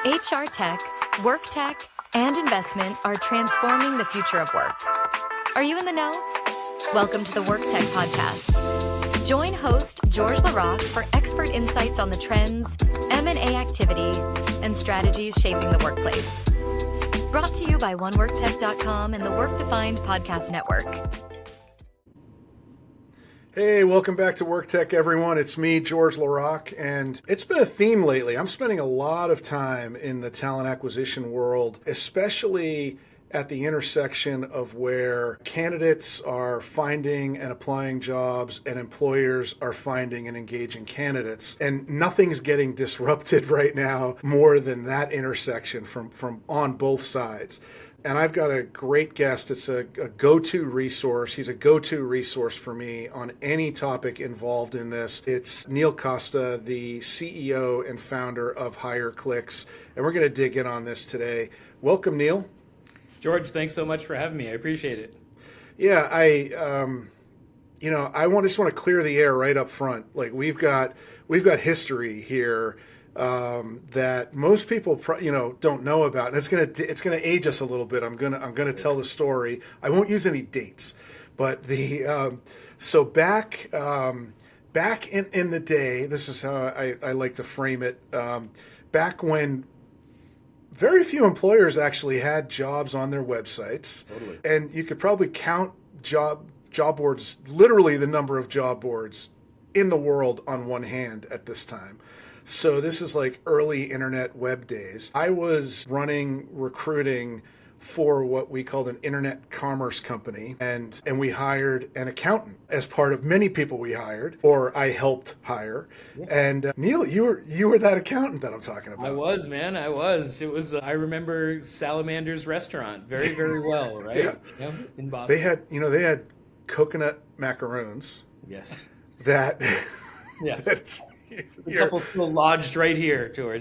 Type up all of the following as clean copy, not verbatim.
HR tech, work tech, and investment are transforming the future of work. Are you in the know? Welcome to the Work Tech Podcast. Join host George LaRocque for expert insights on the trends, M&A activity, and strategies shaping the workplace. Brought to you by OneWorkTech.com and the Work Defined Podcast Network. Hey, welcome back to Work Tech, everyone. It's me, George LaRocque, and it's been a theme lately. I'm spending a lot of time in the talent acquisition world, especially at the intersection of where candidates are finding and applying jobs and employers are finding and engaging candidates. And nothing's getting disrupted right now more than that intersection from on both sides. And I've got a great guest. It's a go-to resource. He's a go-to resource for me on any topic involved in this. It's Neil Costa, the CEO and founder of HireClix. And we're going to dig in on this today. Welcome, Neil. George, thanks so much for having me. I appreciate it. Yeah, I just want to clear the air right up front. Like we've got history here that most people don't know about, and it's gonna age us a little bit. I'm gonna tell the story. I won't use any dates, but so back in the day, this is how I like to frame it. Back when very few employers actually had jobs on their websites, totally. And you could probably count job boards, literally the number of job boards in the world on one hand at this time. So this is like early internet web days. I was running recruiting for what we called an internet commerce company, and we hired an accountant as part of many people we hired, or I helped hire. Yeah. And Neil, you were that accountant that I'm talking about. I was, man. I was. It was. I remember Salamander's restaurant very, very well. Right? Yeah. In Boston. They had coconut macaroons. Yes. That. Yeah. The couple still lodged right here, George.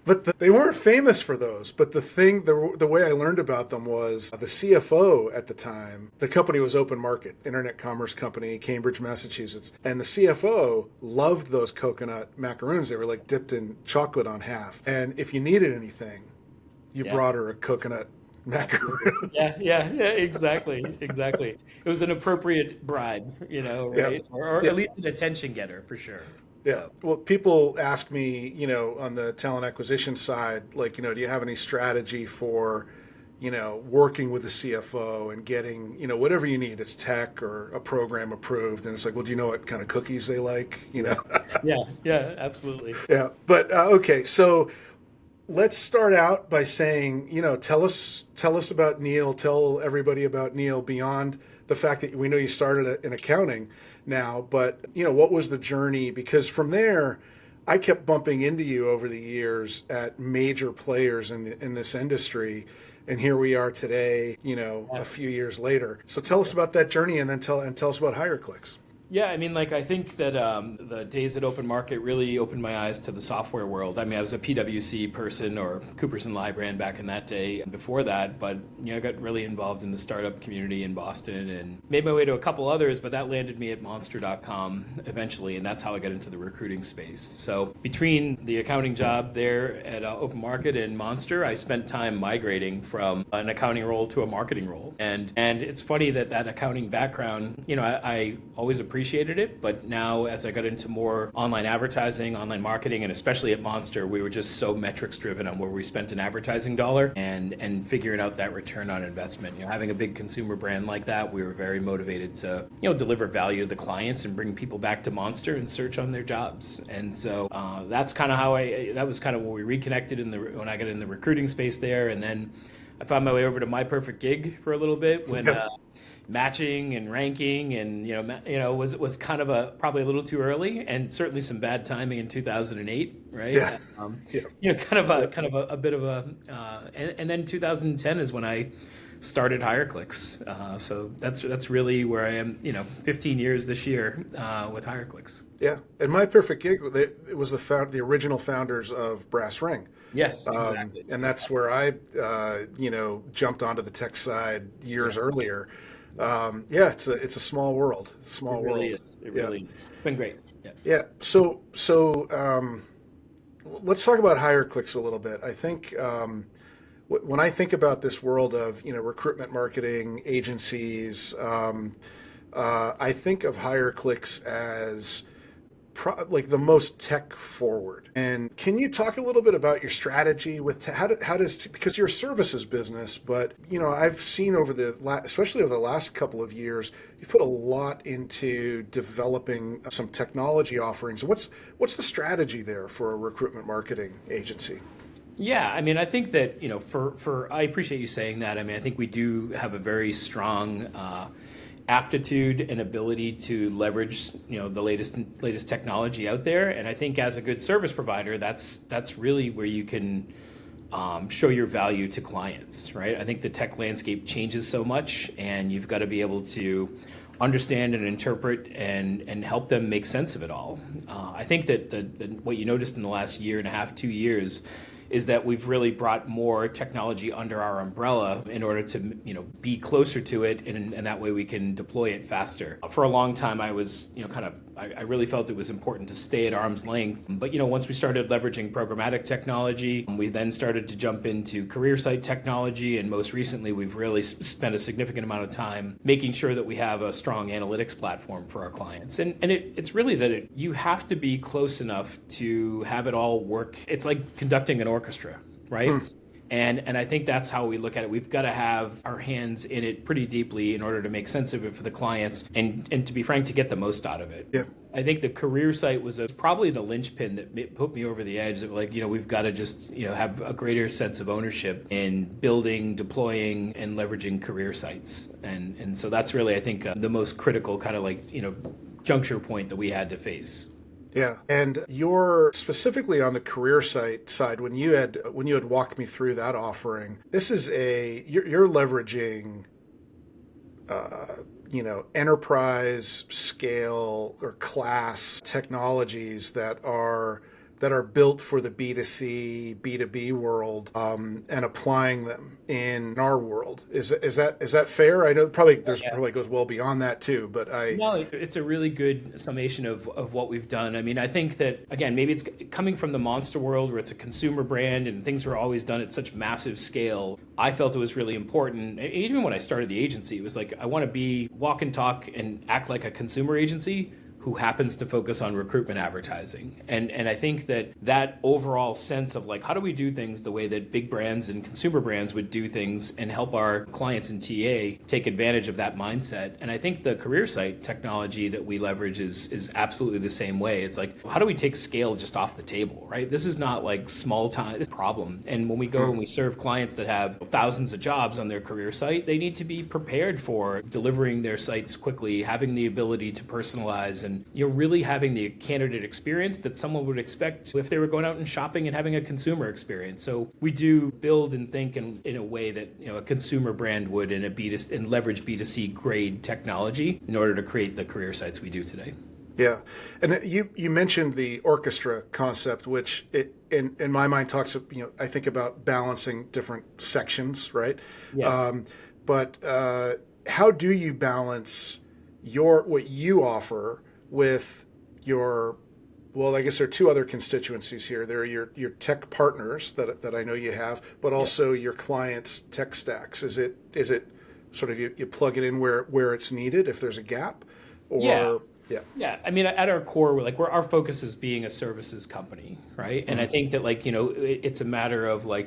But they weren't famous for those. But the way I learned about them was the CFO at the time. The company was Open Market, internet commerce company, Cambridge, Massachusetts. And the CFO loved those coconut macaroons. They were like dipped in chocolate on half. And if you needed anything, you brought her a coconut macaroon. Yeah, exactly. It was an appropriate bribe, right? Yeah. Or at least an attention getter for sure. Yeah. So. Well, people ask me, on the talent acquisition side, like, do you have any strategy for, working with the CFO and getting, whatever you need, it's tech or a program approved. And it's like, well, do you know what kind of cookies they like? Yeah, absolutely. Yeah. But okay. So let's start out by saying, tell us about Neil, tell everybody about Neil beyond the fact that we know you started in accounting now, but, what was the journey? Because from there, I kept bumping into you over the years at major players in this industry. And here we are today, a few years later. So tell us about that journey and then tell us about HireClix. Yeah, I think that the days at Open Market really opened my eyes to the software world. I was a PwC person, or Coopers & Lybrand back in that day and before that, but I got really involved in the startup community in Boston and made my way to a couple others, but that landed me at Monster.com eventually, and that's how I got into the recruiting space. So between the accounting job there at Open Market and Monster, I spent time migrating from an accounting role to a marketing role. And it's funny that accounting background, I always appreciated it, but now as I got into more online advertising, online marketing, and especially at Monster, we were just so metrics driven on where we spent an advertising dollar and figuring out that return on investment. Having a big consumer brand like that, we were very motivated to deliver value to the clients and bring people back to Monster and search on their jobs. And so that's kind of how that was kind of where we reconnected when I got in the recruiting space there, and then I found my way over to My Perfect Gig for a little bit when matching and ranking and was kind of probably a little too early, and certainly some bad timing in 2008, right? Yeah. Kind of a bit of a and then 2010 is when I started HireClix. So that's really where I am. 15 years this year with HireClix. Yeah, and My Perfect Gig, it was the original founders of Brass Ring. Yes, exactly. And that's where I jumped onto the tech side years earlier. It's a small world. It really is. It really is. It's been great. Yeah. So let's talk about HireClix a little bit. I think when I think about this world of recruitment marketing agencies, I think of HireClix as like the most tech forward. And can you talk a little bit about your strategy with how does because you're a services business, but I've seen especially over the last couple of years, you've put a lot into developing some technology offerings. What's the strategy there for a recruitment marketing agency? Yeah, I mean, I think that, I appreciate you saying that. I mean, I think we do have a very strong aptitude and ability to leverage, the latest technology out there. And I think as a good service provider, that's really where you can show your value to clients, right? I think the tech landscape changes so much, and you've got to be able to understand and interpret and help them make sense of it all. I think that what you noticed in the last year and a half, 2 years, is that we've really brought more technology under our umbrella in order to be closer to it, and that way we can deploy it faster. For a long time, I was I really felt it was important to stay at arm's length. But once we started leveraging programmatic technology, we then started to jump into career site technology, and most recently we've really spent a significant amount of time making sure that we have a strong analytics platform for our clients. And it's really that you have to be close enough to have it all work. It's like conducting an orchestra, right? And I think that's how we look at it. We've got to have our hands in it pretty deeply in order to make sense of it for the clients and to be frank, to get the most out of it. Yeah. I think the career site was probably the linchpin that put me over the edge. That we've got to just have a greater sense of ownership in building, deploying, and leveraging career sites. And so that's really, I think, the most critical kind of juncture point that we had to face. Yeah, and you're specifically on the career site side. When you had walked me through that offering, this is you're leveraging, enterprise scale or class technologies that are built for the B2C, B2B world, and applying them in our world. Is that fair? I know probably goes well beyond that too, but No, it's a really good summation of what we've done. I mean, I think that, again, maybe it's coming from the monster world where it's a consumer brand and things were always done at such massive scale. I felt it was really important. Even when I started the agency, it was like, I want to walk and talk and act like a consumer agency who happens to focus on recruitment advertising. And I think that overall sense of how do we do things the way that big brands and consumer brands would do things and help our clients in TA take advantage of that mindset. And I think the career site technology that we leverage is absolutely the same way. It's like, how do we take scale just off the table, right? This is not like small time, it's a problem. And when we go and we serve clients that have thousands of jobs on their career site, they need to be prepared for delivering their sites quickly, having the ability to personalize, and you're really having the candidate experience that someone would expect if they were going out and shopping and having a consumer experience. So we do build and think in a way that a consumer brand would and leverage B2C grade technology in order to create the career sites we do today. Yeah, and you mentioned the orchestra concept, which in my mind talks I think about balancing different sections, right? Yeah. But how do you balance what you offer with I guess there are two other constituencies here. There are your tech partners that I know you have, but also your clients' tech stacks. Is it sort of you plug it in where it's needed if there's a gap? Or Yeah. I mean, at our core, our focus is being a services company, right? And I think that it's a matter of I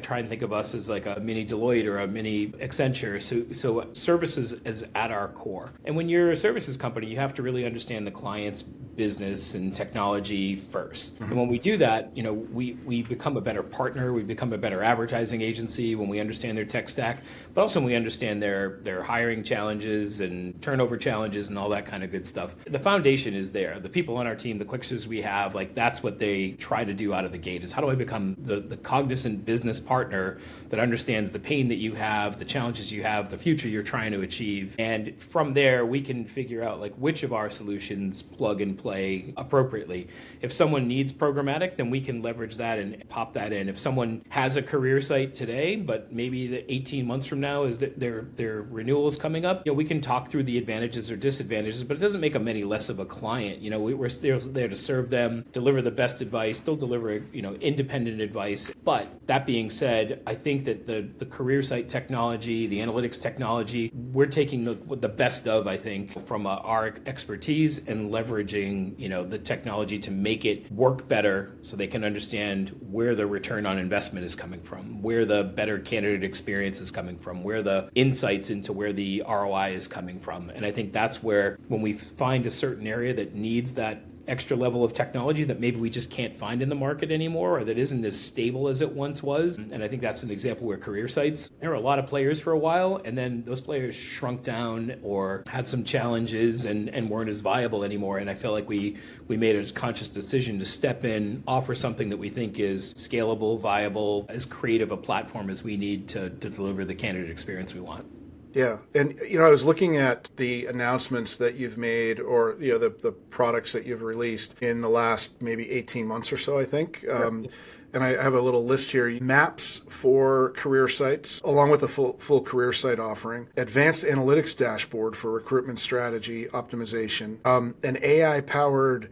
try and think of us as like a mini Deloitte or a mini Accenture. So services is at our core. And when you're a services company, you have to really understand the client's business and technology first. And when we do that, we become a better partner. We become a better advertising agency when we understand their tech stack, but also when we understand their hiring challenges and turnover challenges and all that kind of good stuff. The foundation is there. The people on our team, the clickers we have, that's what they try to do out of the gate is how do I become the cognizant business partner that understands the pain that you have, the challenges you have, the future you're trying to achieve. And from there, we can figure out which of our solutions plug and play appropriately. If someone needs programmatic, then we can leverage that and pop that in. If someone has a career site today, but maybe the 18 months from now is that their renewal is coming up, we can talk through the advantages or disadvantages, but it doesn't make them any less of a client. We're still there to serve them, deliver the best advice, still deliver, independent advice. But that being said, I think that the career site technology, the analytics technology, we're taking the best of, I think, from our expertise and leveraging, the technology to make it work better so they can understand where the return on investment is coming from, where the better candidate experience is coming from, where the insights into where the ROI is coming from. And I think that's where, when we find a certain area that needs that extra level of technology that maybe we just can't find in the market anymore, or that isn't as stable as it once was. And I think that's an example where career sites, there were a lot of players for a while, and then those players shrunk down or had some challenges and weren't as viable anymore. And I feel like we made a conscious decision to step in, offer something that we think is scalable, viable, as creative a platform as we need to deliver the candidate experience we want. Yeah. And, I was looking at the announcements that you've made, or, the products that you've released in the last maybe 18 months or so, I think. And I have a little list here. Maps for career sites, along with a full career site offering, advanced analytics dashboard for recruitment strategy optimization, an AI-powered,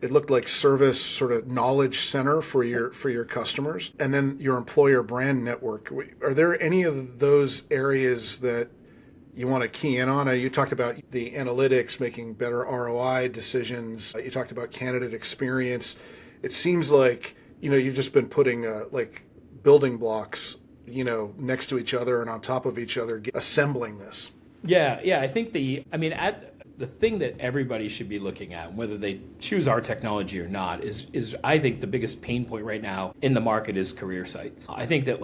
it looked like, service sort of knowledge center for your customers, and then your employer brand network. Are there any of those areas that you want to key in on? You talked about the analytics, making better ROI decisions. You talked about candidate experience. It seems like, you've just been putting building blocks, next to each other and on top of each other, assembling this. Yeah. I think the thing that everybody should be looking at, whether they choose our technology or not, is I think the biggest pain point right now in the market is career sites. I think that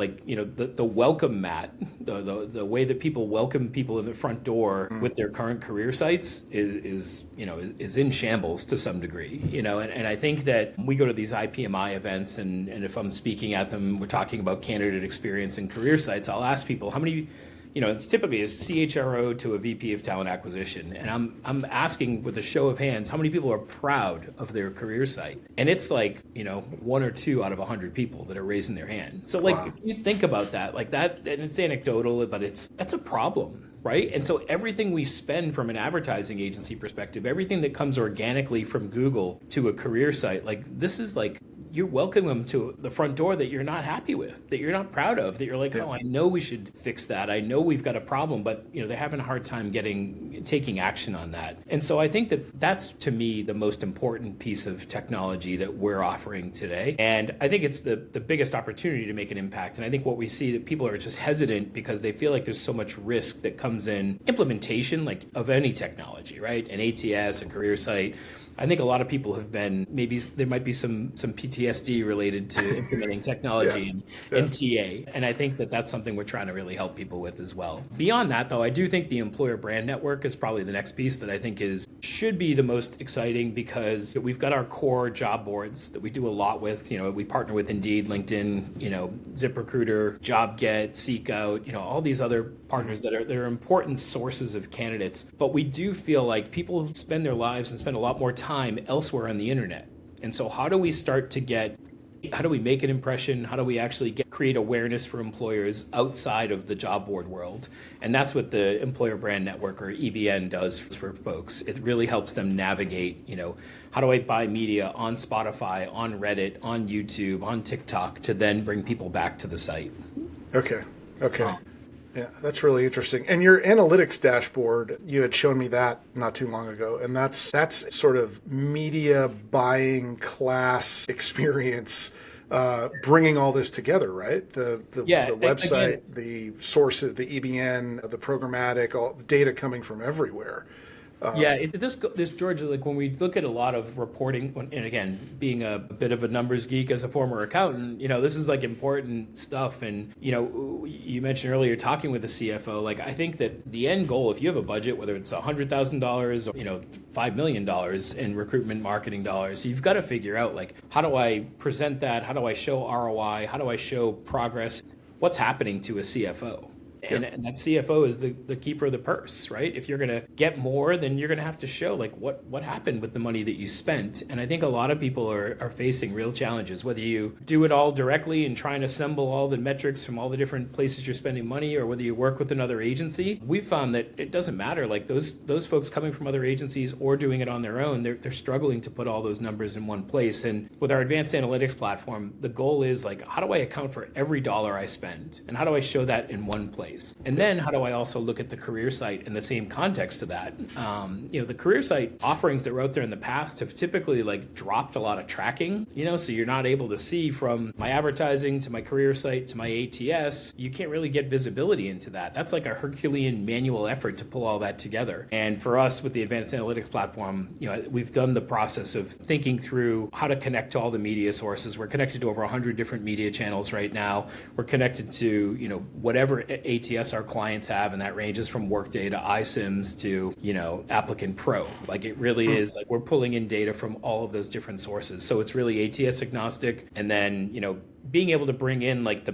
the welcome mat, the way that people welcome people in the front door with their current career sites is in shambles to some degree. And I think that we go to these IPMI events, and if I'm speaking at them, we're talking about candidate experience and career sites. I'll ask people, how many, it's typically a CHRO to a VP of talent acquisition. And I'm asking with a show of hands, how many people are proud of their career site? And it's 1 or 2 out of 100 people that are raising their hand. So wow. If you think about that, and it's anecdotal, but that's a problem, right? And so everything we spend from an advertising agency perspective, everything that comes organically from Google to a career site, this is you're welcoming them to the front door that you're not happy with, that you're not proud of, that you're oh, I know we should fix that. I know we've got a problem, but they're having a hard time taking action on that. And so I think that's, to me, the most important piece of technology that we're offering today. And I think it's the biggest opportunity to make an impact. And I think what we see, that people are just hesitant because they feel like there's so much risk that comes in implementation, of any technology, right? An ATS, a career site. I think a lot of people have been, maybe there might be some PTSD related to implementing technology and TA. And I think that's something we're trying to really help people with as well. Beyond that, though, I do think the employer brand network is probably the next piece that I think should be the most exciting, because we've got our core job boards that we do a lot with. We partner with Indeed, LinkedIn, ZipRecruiter, JobGet, SeekOut, all these other partners that are important sources of candidates. But we do feel like people spend their lives and spend a lot more time elsewhere on the internet. And so how do we make an impression? How do we actually create awareness for employers outside of the job board world? And that's what the Employer Brand Network, or EBN, does for folks. It really helps them navigate, how do I buy media on Spotify, on Reddit, on YouTube, on TikTok, to then bring people back to the site. Okay. Yeah, that's really interesting. And your analytics dashboard, you had shown me that not too long ago, and that's sort of media buying class experience, bringing all this together, right? The website, again, the sources, the EBN, the programmatic, all the data coming from everywhere. This George, when we look at a lot of reporting, and again, being a bit of a numbers geek as a former accountant, this is important stuff. And, you mentioned earlier talking with the CFO, I think that the end goal, if you have a budget, whether it's $100,000 or, $5 million in recruitment marketing dollars, you've got to figure out, how do I present that? How do I show ROI? How do I show progress? What's happening to a CFO? And that CFO is the keeper of the purse, right? If you're going to get more, then you're going to have to show like what happened with the money that you spent. And I think a lot of people are facing real challenges, whether you do it all directly and try and assemble all the metrics from all the different places you're spending money, or whether you work with another agency. We've found that it doesn't matter. Like those folks coming from other agencies or doing it on their own, they're struggling to put all those numbers in one place. And with our advanced analytics platform, the goal is like, how do I account for every dollar I spend? And how do I show that in one place? And then how do I also look at the career site in the same context to that? The career site offerings that were out there in the past have typically like dropped a lot of tracking, so you're not able to see from my advertising to my career site to my ATS. You can't really get visibility into that. That's like a Herculean manual effort to pull all that together. And for us with the advanced analytics platform, we've done the process of thinking through how to connect to all the media sources. We're connected to over 100 different media channels right now. We're connected to, whatever ATS our clients have, and that ranges from Workday to iSIMS to, Applicant Pro. Like it really is like we're pulling in data from all of those different sources. So it's really ATS agnostic. And then, being able to bring in like the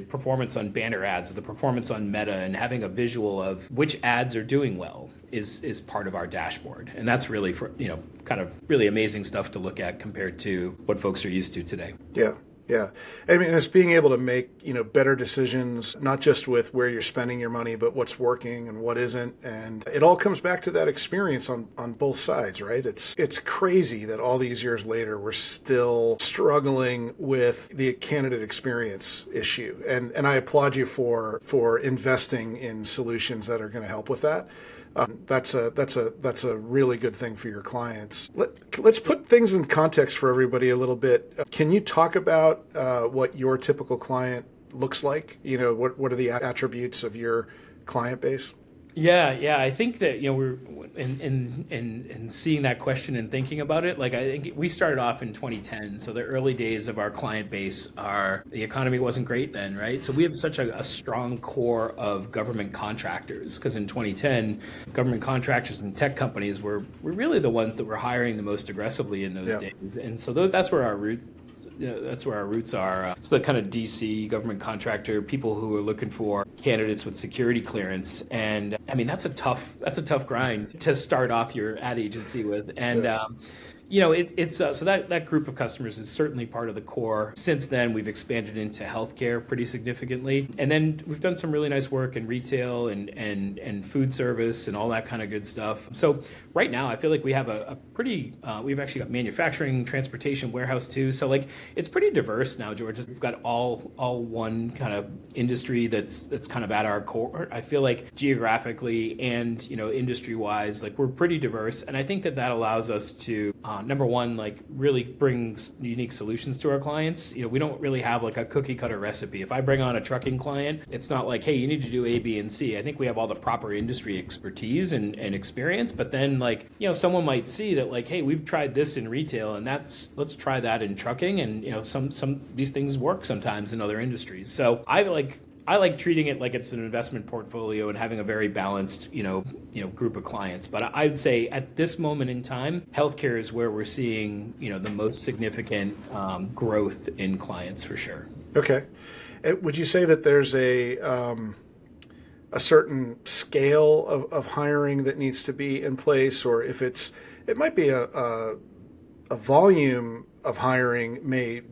performance on banner ads, or the performance on Meta, and having a visual of which ads are doing well is part of our dashboard. And that's really kind of really amazing stuff to look at compared to what folks are used to today. Yeah. Yeah. I mean, it's being able to make, better decisions, not just with where you're spending your money, but what's working and what isn't. And it all comes back to that experience on both sides, right? It's crazy that all these years later, we're still struggling with the candidate experience issue. And I applaud you for investing in solutions that are going to help with that. That's a really good thing for your clients. Let's put things in context for everybody a little bit. Can you talk about what your typical client looks like? What are the attributes of your client base? Yeah. I think that we're in seeing that question and thinking about it. Like I think we started off in 2010, so the early days of our client base the economy wasn't great then, right? So we have such a strong core of government contractors, because in 2010, government contractors and tech companies were really the ones that were hiring the most aggressively in those days, and so that's where our roots are. So the kind of DC government contractor, people who are looking for candidates with security clearance. And I mean, that's a tough grind to start off your ad agency with. And, so that group of customers is certainly part of the core. Since then, we've expanded into healthcare pretty significantly. And then we've done some really nice work in retail and food service and all that kind of good stuff. So right now, I feel like we have a pretty, we've actually got manufacturing, transportation, warehouse too. So like, it's pretty diverse now, George. We've got all one kind of industry that's kind of at our core. I feel like geographically and, industry-wise, like we're pretty diverse. And I think that allows us to, number one, like really brings unique solutions to our clients. We don't really have like a cookie cutter recipe. If I bring on a trucking client, it's not like, hey, you need to do A, B, and C. I think we have all the proper industry expertise and experience. But then like, someone might see that like, hey, we've tried this in retail and let's try that in trucking. And, some these things work sometimes in other industries. So I like treating it like it's an investment portfolio and having a very balanced, group of clients. But I'd say at this moment in time, healthcare is where we're seeing, the most significant growth in clients for sure. Okay. Would you say that there's a certain scale of hiring that needs to be in place, or if it might be a volume of hiring may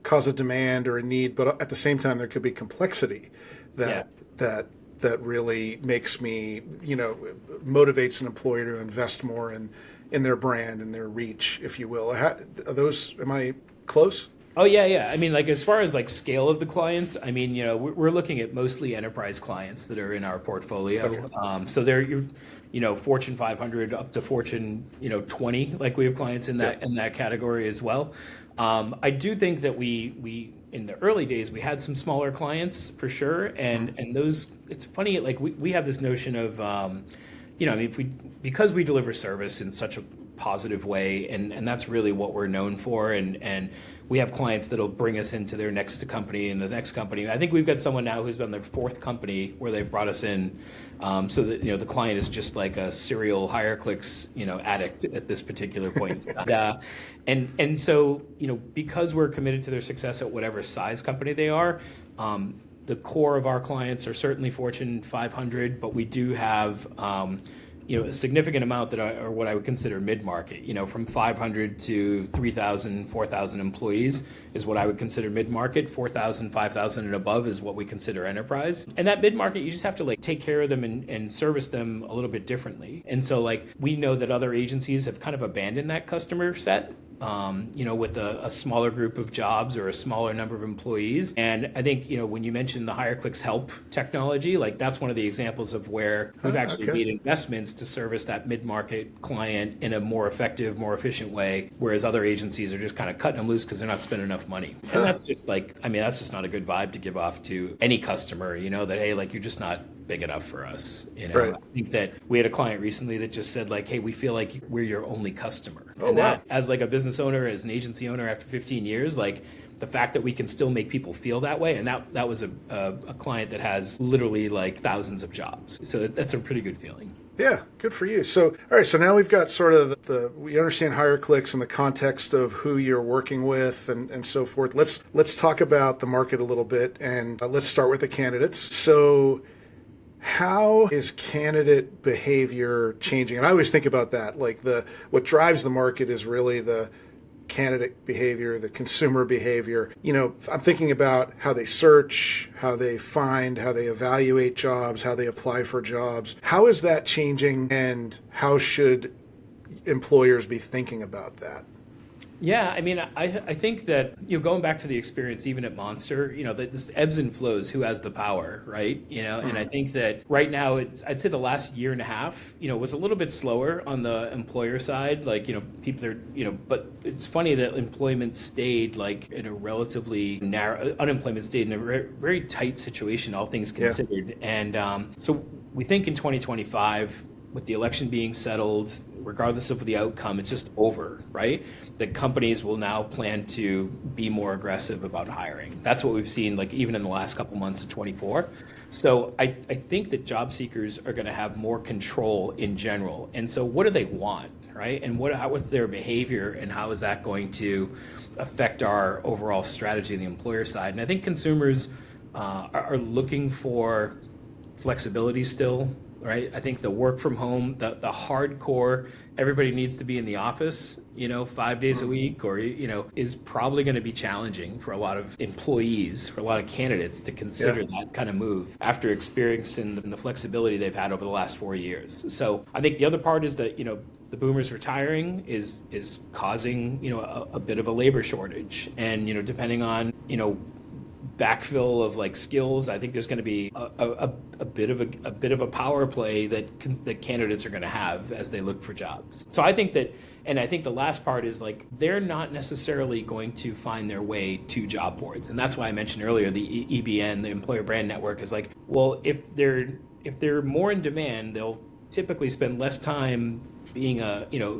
cause a demand or a need, but at the same time there could be complexity that really makes me, motivates an employer to invest more in their brand and their reach, if you will. Am I close? Oh, yeah. I mean, like as far as like scale of the clients, I mean, we're looking at mostly enterprise clients that are in our portfolio. Okay. So they're, Fortune 500 up to Fortune, 20, like we have clients in that category as well. I do think that we in the early days, we had some smaller clients for sure. And those, it's funny, like we have this notion of, because we deliver service in such a positive way, and that's really what we're known for. And we have clients that'll bring us into their next company and the next company. I think we've got someone now who's been their fourth company where they've brought us in, so that the client is just like a serial HireClix addict at this particular point. And so because we're committed to their success at whatever size company they are. the core of our clients are certainly Fortune 500, but we do have a significant amount that are what I would consider mid-market. From 500 to 3,000, 4,000 employees is what I would consider mid-market. 4,000, 5,000 and above is what we consider enterprise. And that mid-market, you just have to take care of them and service them a little bit differently. And so we know that other agencies have kind of abandoned that customer set. With a smaller group of jobs or a smaller number of employees. And I think, when you mentioned the HireClix help technology, that's one of the examples of where we've actually made investments to service that mid-market client in a more effective, more efficient way, whereas other agencies are just kind of cutting them loose because they're not spending enough money. And that's just that's just not a good vibe to give off to any customer, that, hey, you're just not big enough for us. Right. I think that we had a client recently that just said hey, we feel like we're your only customer. Oh, and wow. that, as a business owner, as an agency owner after 15 years, the fact that we can still make people feel that way, and that was a client that has literally thousands of jobs. So that's a pretty good feeling. Yeah, good for you. So, all right, so now we've got sort of we understand HireClix in the context of who you're working with and so forth. Let's talk about the market a little bit, and let's start with the candidates. So, how is candidate behavior changing? And I always think about that. What drives the market is really the candidate behavior, the consumer behavior. I'm thinking about how they search, how they find, how they evaluate jobs, how they apply for jobs. How is that changing, and how should employers be thinking about that? Yeah, I think that, going back to the experience even at Monster, that this ebbs and flows, who has the power, right? And I think that right now I'd say the last year and a half, was a little bit slower on the employer side. People are, but it's funny that employment stayed in a relatively narrow, unemployment stayed in a very tight situation, all things considered. Yeah. And so we think in 2025, with the election being settled, regardless of the outcome, it's just over, right? That companies will now plan to be more aggressive about hiring. That's what we've seen, even in the last couple months of 24. So I think that job seekers are going to have more control in general. And so what do they want, right? And what's their behavior, and how is that going to affect our overall strategy on the employer side? And I think consumers are looking for flexibility still. Right. I think the work from home, the hardcore, everybody needs to be in the office, 5 days a week, or, is probably going to be challenging for a lot of employees, for a lot of candidates to consider that kind of move after experiencing the flexibility they've had over the last 4 years. So I think the other part is that, the boomers retiring is causing, a bit of a labor shortage. And, depending on, backfill of skills, I think there's going to be a bit of a power play that candidates are going to have as they look for jobs. So I think that, and I think the last part is they're not necessarily going to find their way to job boards, and that's why I mentioned earlier the EBN, the Employer Brand Network, is if they're more in demand, they'll typically spend less time being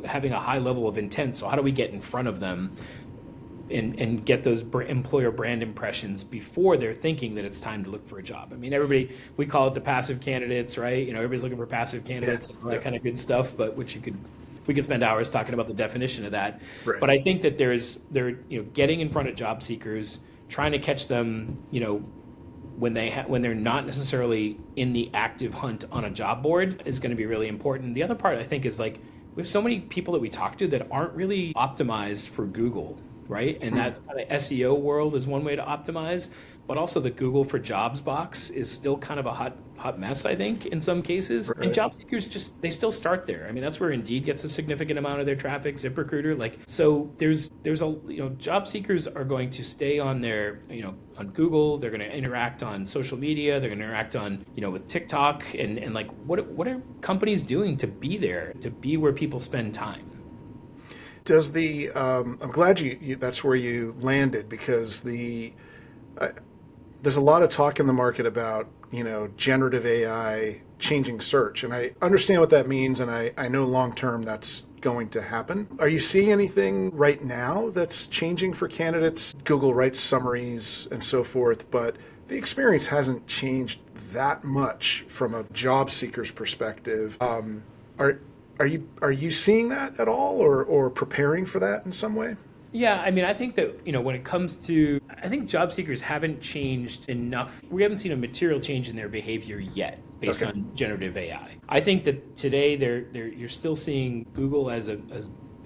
having a high level of intent. So how do we get in front of them and get those employer brand impressions before they're thinking that it's time to look for a job? Everybody, we call it the passive candidates, right? Everybody's looking for passive candidates, and all that kind of good stuff, but we could spend hours talking about the definition of that. Right. But I think that they're getting in front of job seekers, trying to catch them, when they're not necessarily in the active hunt on a job board is going to be really important. The other part, I think, is we have so many people that we talk to that aren't really optimized for Google. Right? And that kind of SEO world is one way to optimize, but also the Google for Jobs box is still kind of a hot mess, I think, in some cases. Right. And job seekers they still start there. That's where Indeed gets a significant amount of their traffic, ZipRecruiter. So there's job seekers are going to stay on their, on Google. They're going to interact on social media. They're going to interact on, with TikTok, and what are companies doing to be there, to be where people spend time? Does I'm glad you that's where you landed, because there's a lot of talk in the market about, generative AI changing search. And I understand what that means, and I know long-term that's going to happen. Are you seeing anything right now that's changing for candidates? Google writes summaries and so forth, but the experience hasn't changed that much from a job seeker's perspective. Are you seeing that at all, or preparing for that in some way? Yeah, I mean, I think that, when it comes to, I think job seekers haven't changed enough. We haven't seen a material change in their behavior yet based Okay. on generative AI. I think that today you're still seeing Google as a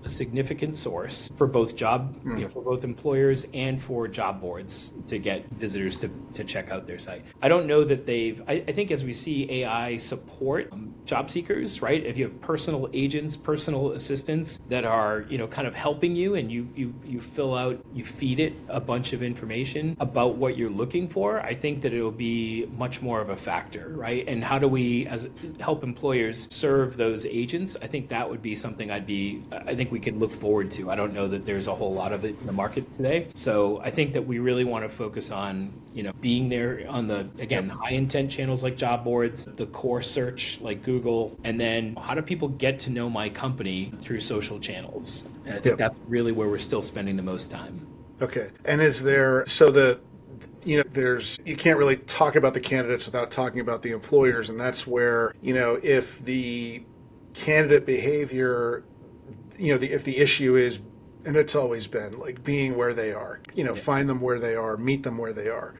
significant source for both for both employers and for job boards to get visitors to check out their site. I don't know that I think as we see AI support job seekers, right? If you have personal agents, personal assistants that are, kind of helping you, and you fill out, you feed it a bunch of information about what you're looking for, I think that it'll be much more of a factor, right? And how do we help employers serve those agents? I think that would be something I think we could look forward to. I don't know that there's a whole lot of it in the market today. So I think that we really want to focus on, being there on the, again, high intent channels like job boards, the core search like Google, and then how do people get to know my company through social channels? And I think that's really where we're still spending the most time. Okay. And is there, you can't really talk about the candidates without talking about the employers. And that's where, if the candidate behavior, if the issue is, and it's always been like being where they are, find them where they are, meet them where they are.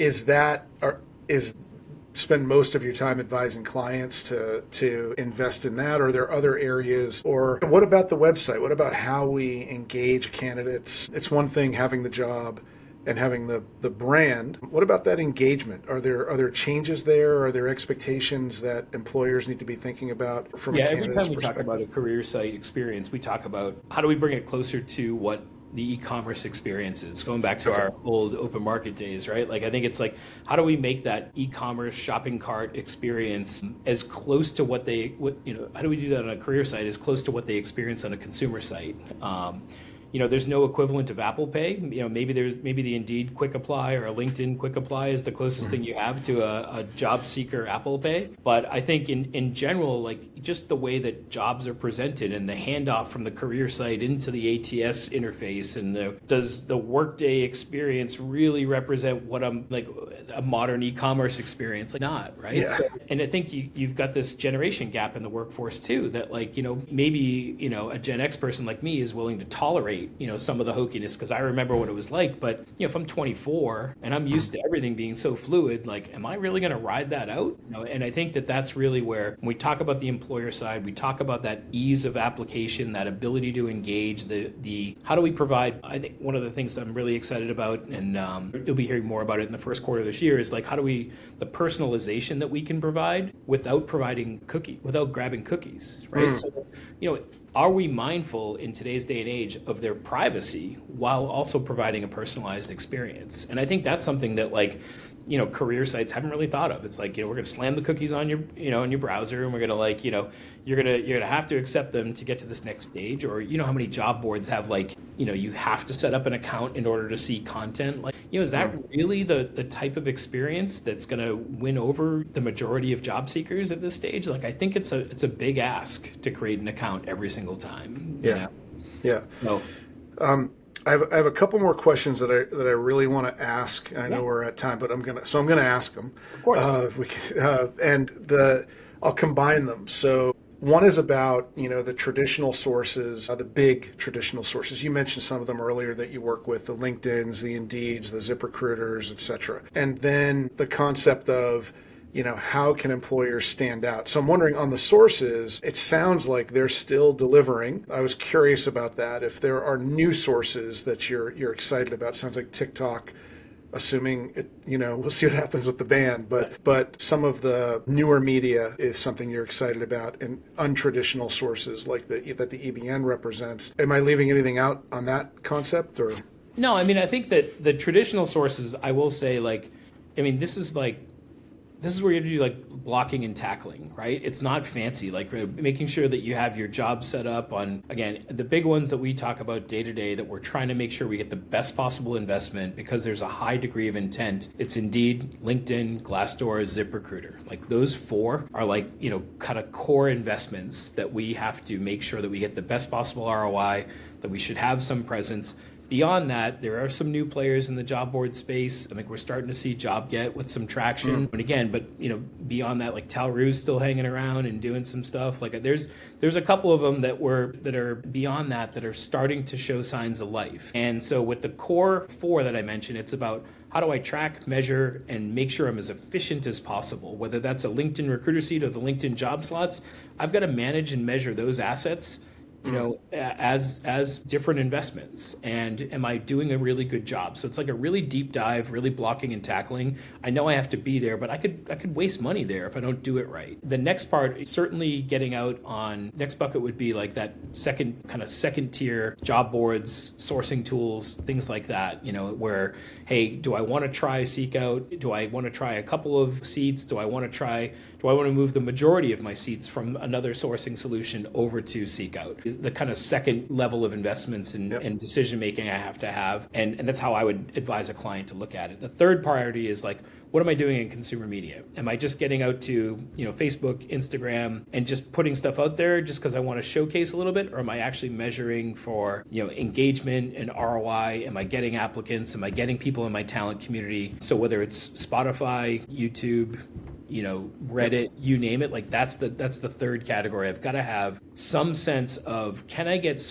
Spend most of your time advising clients to invest in that? Or are there other areas? Or what about the website? What about how we engage candidates? It's one thing having the job and having the brand. What about that engagement? Are there changes there? Are there expectations that employers need to be thinking about from a candidate's every time we perspective? talk about a career site experience, we talk about how do we bring it closer to what the e-commerce experience is, going back to our old open market days, right? Like, I think it's like, how do we make that e-commerce shopping cart experience as close to how do we do that on a career site, as close to what they experience on a consumer site? There's no equivalent of Apple Pay. Maybe the Indeed Quick Apply or a LinkedIn Quick Apply is the closest thing you have to a job seeker Apple Pay. But I think in general, like just the way that jobs are presented and the handoff from the career site into the ATS interface, and does the Workday experience really represent what I'm like a modern e-commerce experience? Like, not, right? Yeah. And I think you've got this generation gap in the workforce too, that maybe a Gen X person like me is willing to tolerate some of the hokiness because I remember what it was like. But if I'm 24 and I'm used to everything being so fluid, like, am I really going to ride that out? And I think that that's really where, when we talk about the employer side, we talk about that ease of application, that ability to engage, the how do we provide. I think one of the things that I'm really excited about, and you'll be hearing more about it in the first quarter of this year, is like, how do we, the personalization that we can provide without grabbing cookies, right? So, are we mindful in today's day and age of their privacy while also providing a personalized experience? And I think that's something that career sites haven't really thought of. It's like, we're going to slam the cookies on your, on your browser, and we're going to you're going to have to accept them to get to this next stage. Or, how many job boards have you have to set up an account in order to see content. Is that really the type of experience that's going to win over the majority of job seekers at this stage? I think it's a big ask to create an account every single time. Yeah. So, I have a couple more questions that I really want to ask. I know we're at time, but I'm gonna ask them. Of course. I'll combine them. So one is about the traditional sources, the big traditional sources. You mentioned some of them earlier that you work with: the LinkedIn's, the Indeeds, the ZipRecruiters, etc. And then the concept of how can employers stand out? So I'm wondering, on the sources, it sounds like they're still delivering. I was curious about that. If there are new sources that you're excited about, it sounds like TikTok, assuming it, we'll see what happens with the ban, but some of the newer media is something you're excited about, and untraditional sources like that the EBN represents. Am I leaving anything out on that concept, or? No, I mean, I think that the traditional sources, I will say, this is where you have to do blocking and tackling, right? It's not fancy, making sure that you have your job set up on, again, the big ones that we talk about day to day, that we're trying to make sure we get the best possible investment because there's a high degree of intent. It's Indeed, LinkedIn, Glassdoor, ZipRecruiter. Those four are kind of core investments that we have to make sure that we get the best possible ROI, that we should have some presence, beyond that, there are some new players in the job board space. I think we're starting to see JobGet with some traction. And again, but beyond that, like Talroo's still hanging around and doing some stuff. Like there's a couple of them that are beyond that are starting to show signs of life. And so with the core four that I mentioned, it's about how do I track, measure, and make sure I'm as efficient as possible? Whether that's a LinkedIn recruiter seat or the LinkedIn job slots, I've got to manage and measure those assets as different investments. And am I doing a really good job? So it's like a really deep dive, really blocking and tackling. I know I have to be there, but I could waste money there if I don't do it right. The next part is certainly getting out on, next bucket would be like that second tier job boards, sourcing tools, things like that, where, hey, do I want to try Seek Out? Do I want to try a couple of seats? Do I want to move the majority of my seats from another sourcing solution over to Seek Out? The kind of second level of investments and decision making I have to have. And that's how I would advise a client to look at it. The third priority is like, what am I doing in consumer media? Am I just getting out to Facebook, Instagram, and just putting stuff out there just because I want to showcase a little bit? Or am I actually measuring for engagement and ROI? Am I getting applicants? Am I getting people in my talent community? So whether it's Spotify, YouTube, Reddit, you name it, like that's the third category. I've got to have some sense of, can I get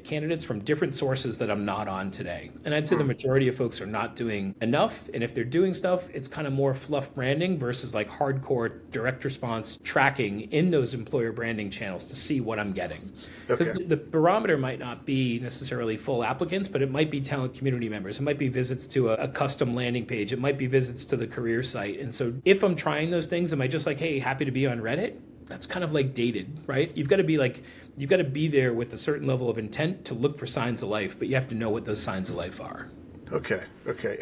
candidates from different sources that I'm not on today? And I'd say the majority of folks are not doing enough. And if they're doing stuff, it's kind of more fluff branding versus like hardcore direct response tracking in those employer branding channels to see what I'm getting. Because the barometer might not be necessarily full applicants, but it might be talent community members. It might be visits to a custom landing page. It might be visits to the career site. And so if I'm trying those things, am I just like, hey, happy to be on Reddit? That's kind of like dated, right? You've got to be there with a certain level of intent to look for signs of life, but you have to know what those signs of life are. Okay.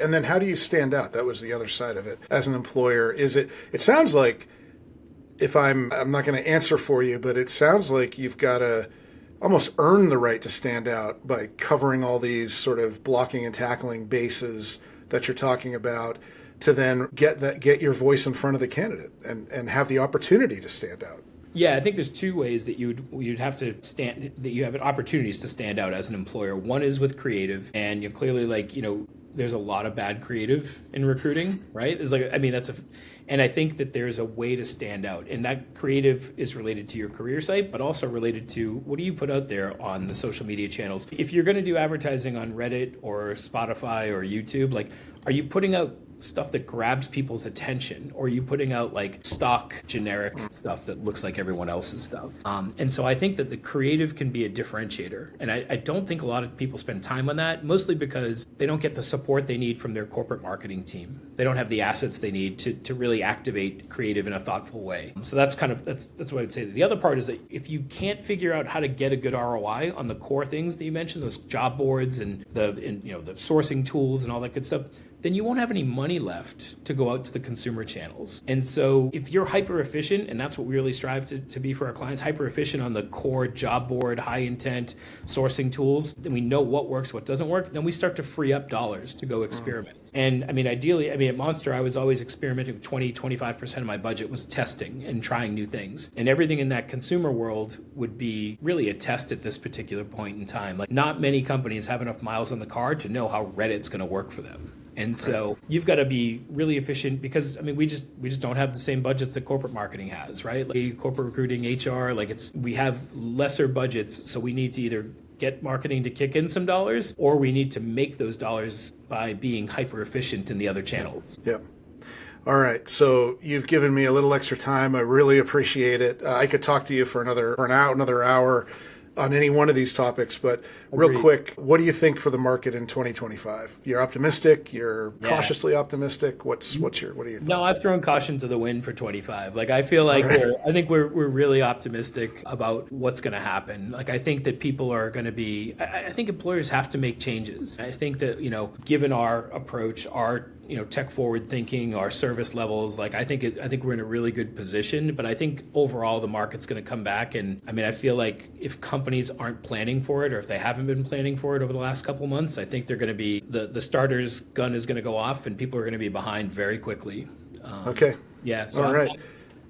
And then how do you stand out? That was the other side of it. As an employer, it sounds like, if I'm not going to answer for you, but it sounds like you've got to almost earn the right to stand out by covering all these sort of blocking and tackling bases that you're talking about, to then get your voice in front of the candidate and have the opportunity to stand out. Yeah, I think there's two ways that you'd have to you have opportunities to stand out as an employer. One is with creative, and you're clearly there's a lot of bad creative in recruiting, right? And I think that there's a way to stand out, and that creative is related to your career site, but also related to what do you put out there on the social media channels. If you're going to do advertising on Reddit or Spotify or YouTube, are you putting out stuff that grabs people's attention, or are you putting out like stock generic stuff that looks like everyone else's stuff? And so I think that the creative can be a differentiator. And I don't think a lot of people spend time on that, mostly because they don't get the support they need from their corporate marketing team. They don't have the assets they need to really activate creative in a thoughtful way. So that's what I'd say. The other part is that if you can't figure out how to get a good ROI on the core things that you mentioned, those job boards and the sourcing tools and all that good stuff, then you won't have any money left to go out to the consumer channels. And so if you're hyper efficient, and that's what we really strive to be for our clients, hyper efficient on the core job board, high intent sourcing tools, then we know what works, what doesn't work, then we start to free up dollars to go experiment. And ideally, at Monster, I was always experimenting with 25% of my budget was testing and trying new things. And everything in that consumer world would be really a test at this particular point in time. Like, not many companies have enough miles on the car to know how Reddit's going to work for them. And so you've got to be really efficient, because we just don't have the same budgets that corporate marketing has, right? Like corporate recruiting, HR, we have lesser budgets, so we need to either get marketing to kick in some dollars, or we need to make those dollars by being hyper efficient in the other channels. Yep. All right. So you've given me a little extra time. I really appreciate it. I could talk to you for another hour on any one of these topics, but real quick, what do you think for the market in 2025? You're optimistic, you're cautiously optimistic. What are your thoughts? No, I've thrown caution to the wind for 25. I feel like we're really optimistic about what's going to happen. I think that people are going to be, I think employers have to make changes. I think that, given our approach, our tech forward thinking, our service levels, I think we're in a really good position. But I think overall the market's going to come back, and I feel like if companies aren't planning for it, or if they haven't been planning for it over the last couple of months, I think they're going to be the starter's gun is going to go off, and people are going to be behind very quickly. Okay. Yeah. So all right.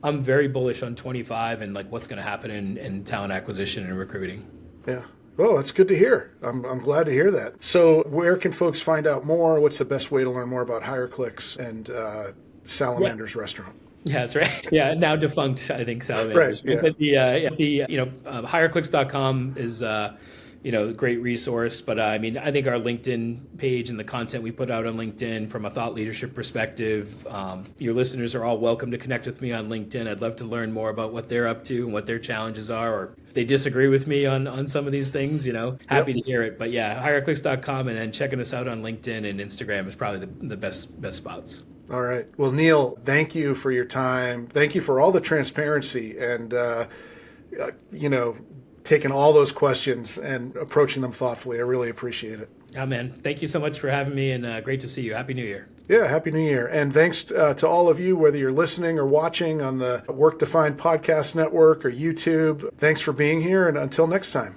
I'm very bullish on 25 and what's going to happen in talent acquisition and recruiting. Yeah. Well, that's good to hear. I'm glad to hear that. So where can folks find out more? What's the best way to learn more about HireClix and Salamander's restaurant? Yeah, that's right. Yeah, now defunct, I think, Salamanders. Right, yeah. But HireClix.com is a great resource. But I think our LinkedIn page and the content we put out on LinkedIn from a thought leadership perspective, your listeners are all welcome to connect with me on LinkedIn. I'd love to learn more about what they're up to and what their challenges are, or if they disagree with me on some of these things, happy to hear it. But yeah, HireClix.com, and then checking us out on LinkedIn and Instagram is probably the best spots. All right. Well, Neil, thank you for your time. Thank you for all the transparency and, taking all those questions and approaching them thoughtfully. I really appreciate it. Oh, man. Thank you so much for having me, and great to see you. Happy New Year. Yeah, Happy New Year. And thanks to all of you, whether you're listening or watching on the Work Defined Podcast Network or YouTube. Thanks for being here, and until next time.